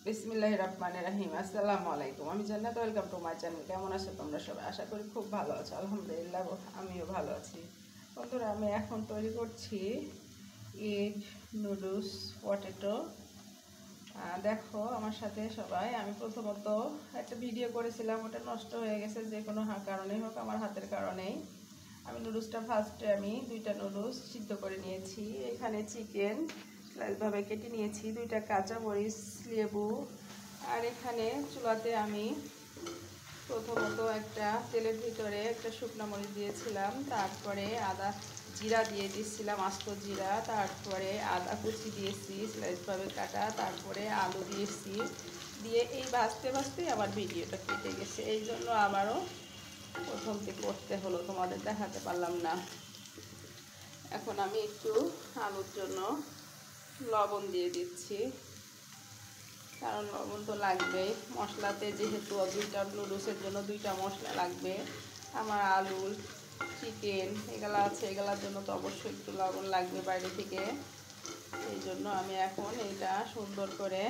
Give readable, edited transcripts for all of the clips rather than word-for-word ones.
বিসমিল্লাহির রহমানির রহিম। আসসালামু আলাইকুম। আমি জান্নাত, ওয়েলকাম টু মাই চ্যানেল। কেমন আছো তোমরা সবাই? আশা করি খুব ভালো আছো। আলহামদুলিল্লাহ আমিও ভালো আছি। বন্ধুরা, আমি এখন তৈরি করছি এগ নুডলস পটেটো। দেখো আমার সাথে সবাই। আমি প্রথমত একটা ভিডিও করেছিলাম, ওটা নষ্ট হয়ে গেছে যে কোনো কারণেই হোক, আমার হাতের কারণেই। আমি নুডলসটা ফার্স্টে আমি 2টা নুডলস সিদ্ধ করে নিয়েছি। এখানে চিকেন স্লাইসভাবে কেটে নিয়েছি, 2টা কাঁচামরিচ, লেবু। আর এখানে চুলাতে আমি প্রথমত একটা তেলের ভিতরে একটা শুকনো মরিচ দিয়েছিলাম, তারপরে আদা জিরা দিয়ে দিয়েছিলাম, আস্ত জিরা, তারপরে আদা কুচি দিয়েছি স্লাইসভাবে কাটা, তারপরে আলু দিয়েছি। দিয়ে এই ভাজতে ভাজতেই আমার ভিডিওটা কেটে গেছে, এই জন্য আমারও প্রথম থেকে করতে হলো, তোমাদের দেখাতে পারলাম না। এখন আমি একটু আলুর জন্য লবণ দিয়ে দিচ্ছি, কারণ লবণ তো লাগবেই মশলাতে, যেহেতু 2টা নুডলসের জন্য 2টা মশলা লাগবে। আমার আলু চিকেন এগুলো আছে, এগুলোর জন্য তো অবশ্যই একটু লবণ লাগবে বাইরে থেকে। এই জন্য আমি এখন এটা সুন্দর করে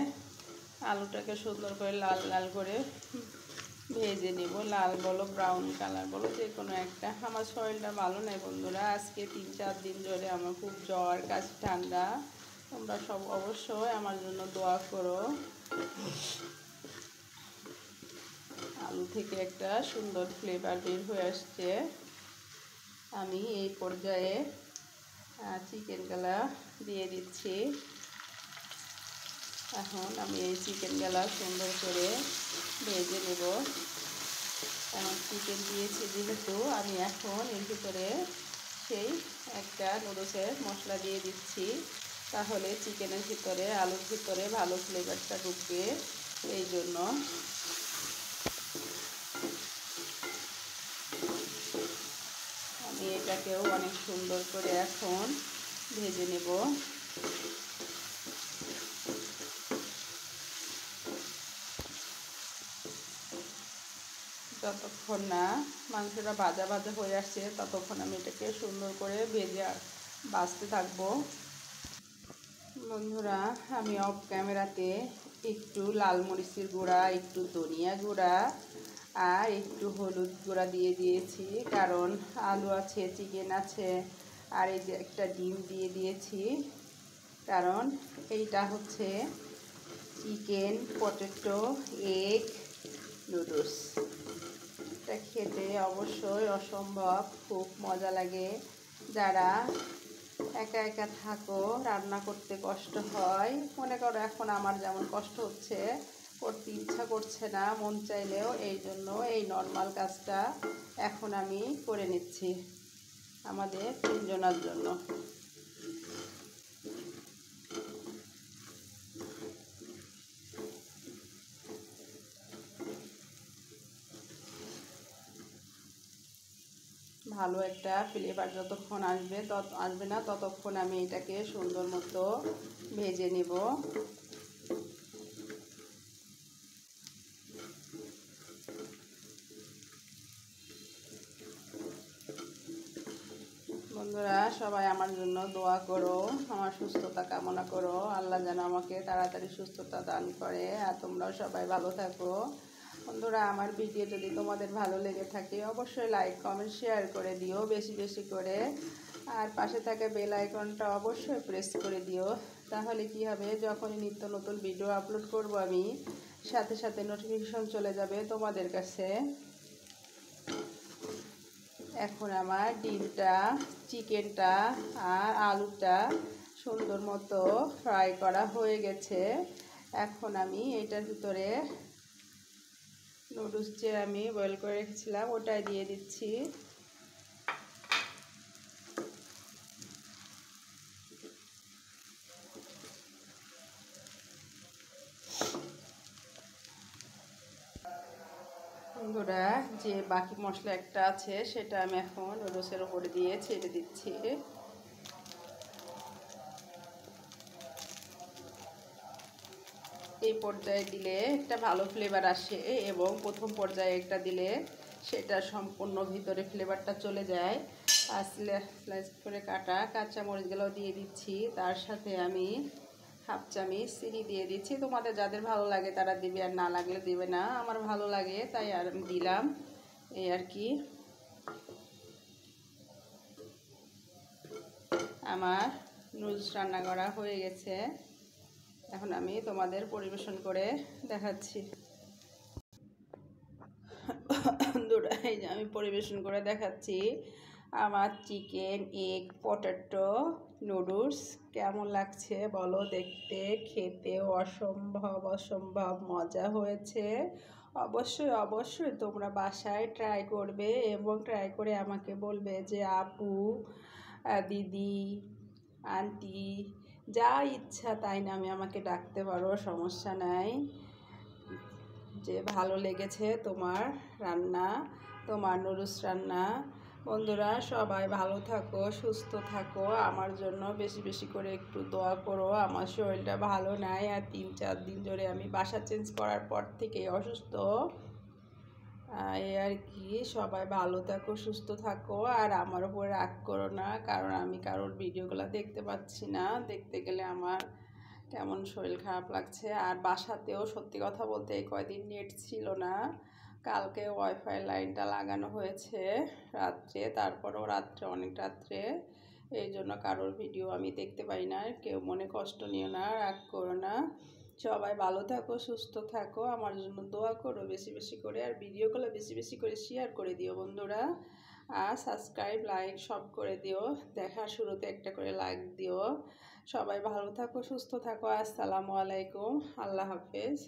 আলুটাকে সুন্দর করে লাল লাল করে ভেজে নেব। লাল বলো ব্রাউন কালার বলো, যে কোনো একটা। আমার শরীরটা ভালো নেই বন্ধুরা, আজকে 3-4 দিন ধরে আমার খুব জ্বর, কাশি, ঠান্ডা। তোমরা সব অবশ্যই আমার জন্য দোয়া করো। আলু থেকে একটা সুন্দর ফ্লেভার বের হয়ে আসছে। আমি এই পর্যায়ে চিকেনগুলা দিয়ে দিচ্ছি। এখন আমি এই চিকেনগুলা সুন্দর করে ভেজে নেব। এখন চিকেন দিয়েছি যেহেতু, আমি এখন এর ভিতরে সেই একটা নুডলসের মশলা দিয়ে দিচ্ছি, তাহলে চিকেনের ভিতরে আলুর ভিতরে ভালো ফ্লেভারটা ঢুকবে। এই জন্য আমি এটাকেও অনেক সুন্দর করে এখন ভেজে নেব। যতক্ষণ না মাংসটা ভাজা ভাজা হয়ে আসছে, ততক্ষণ আমি এটাকে সুন্দর করে ভেজে ভাজতে থাকবো। বন্ধুরা, আমি অফ ক্যামেরাতে একটু লাল মরিচের গুঁড়া, একটু ধনিয়া গুঁড়া আর একটু হলুদ গুঁড়া দিয়ে দিয়েছি, কারণ আলু আছে, চিকেন আছে, আর এই যে একটা ডিম দিয়ে দিয়েছি, কারণ এইটা হচ্ছে চিকেন পটেটো এগ নুডলস। এটা খেতে অবশ্যই অসম্ভব খুব মজা লাগে। যারা একা একা থাকো, রান্না করতে কষ্ট হয়, মনে করো এখন আমার যেমন কষ্ট হচ্ছে, করতে ইচ্ছা করছে না মন চাইলেও, এই জন্য এই নর্মাল কাজটা এখন আমি করে নিচ্ছি আমাদের 3 জনের জন্য। ভালো একটা ফ্লেভার যতক্ষণ আসবে না, ততক্ষণ আমি এটাকে সুন্দর মতো ভেজে নেব। বন্ধুরা, সবাই আমার জন্য দোয়া করো, আমার সুস্থতা কামনা করো। আল্লাহ যেন আমাকে তাড়াতাড়ি সুস্থতা দান করে, আর তোমরাও সবাই ভালো থাকো। বন্ধুরা, আমার ভিডিও যদি তোমাদের ভালো লেগে থাকে, অবশ্যই লাইক কমেন্ট শেয়ার করে দিও বেশি বেশি করে। আর পাশে থাকা বেল আইকনটা অবশ্যই প্রেস করে দিও, তাহলে কি হবে, যখনই নিত্য নতুন ভিডিও আপলোড করব আমি, সাথে সাথে নোটিফিকেশন চলে যাবে তোমাদের কাছে। এখন আমার ডিমটা, চিকেনটা আর আলুটা সুন্দর মতো ফ্রাই করা হয়ে গেছে। এখন আমি এটার ভিতরে নুডলস যে আমি বয়েল করে রেখেছিলাম ওটাই দিয়ে দিচ্ছি। বন্ধুরা, যে বাকি মশলা একটা আছে সেটা আমি এখন নুডলসের উপরে দিয়ে ছেড়ে দিচ্ছি। এই পর্যায়ে দিলে একটা ভালো ফ্লেভার আসে, এবং প্রথম পর্যায়ে একটা দিলে সেটা সম্পূর্ণ ভিতরে ফ্লেভারটা চলে যায়। আর স্লাইস করে কাটা কাঁচামরিচগুলো দিয়ে দিচ্ছি, তার সাথে আমি হাফ চামচ চিনি দিয়ে দিচ্ছি। তোমাদের যাদের ভালো লাগে তারা দিবে, আর না লাগলে দিবে না। আমার ভালো লাগে তাই আর আমি দিলাম, এই আর কি। আমার নুডলস রান্না করা হয়ে গেছে, এখন আমি তোমাদের পরিবেশন করে দেখাচ্ছি। বন্ধুরা, এই যে আমি পরিবেশন করে দেখাচ্ছি আমার চিকেন এগ পটেটো নুডলস। কেমন লাগছে বলো দেখতে? খেতেও অসম্ভব মজা হয়েছে। অবশ্যই অবশ্যই তোমরা বাসায় ট্রাই করবে এবং ট্রাই করে আমাকে বলবে যে আপু, দিদি, আন্টি, যা ইচ্ছা তাই নামে আমাকে ডাকতে পারো, সমস্যা নাই। যে ভালো লেগেছে তোমার রান্না, তোমার নুডলস রান্না। বন্ধুরা সবাই ভালো থাকো, সুস্থ থাকো। আমার জন্য বেশি বেশি করে একটু দোয়া করো। আমার শরীরটা ভালো নাই, আর 3-4 দিন ধরে আমি বাসা চেঞ্জ করার পর থেকে অসুস্থ, এই আর কি। সবাই ভালো থাকো, সুস্থ থাকো, আর আমার উপরে রাগ করো না, কারণ আমি কারোর ভিডিওগুলো দেখতে পাচ্ছি না। দেখতে গেলে আমার কেমন শরীর খারাপ লাগছে। আর বাসাতেও সত্যি কথা বলতে এই কয়দিন নেট ছিল না। কালকে ওয়াইফাই লাইনটা লাগানো হয়েছে রাত্রে, তারপরেও রাত্রে অনেক রাত্রে, এই জন্য কারোর ভিডিও আমি দেখতে পাই না। কেউ মনে কষ্ট নিও না, রাগ করো না। সবাই ভালো থাকো, সুস্থ থাকো, আমার জন্য দোয়া করো বেশি বেশি করে, আর ভিডিওগুলো বেশি বেশি করে শেয়ার করে দিও বন্ধুরা, আর সাবস্ক্রাইব লাইক সব করে দিও। দেখার শুরুতে একটা করে লাইক দিও। সবাই ভালো থাকো, সুস্থ থাকো। আসসালামু আলাইকুম, আল্লাহ হাফেজ।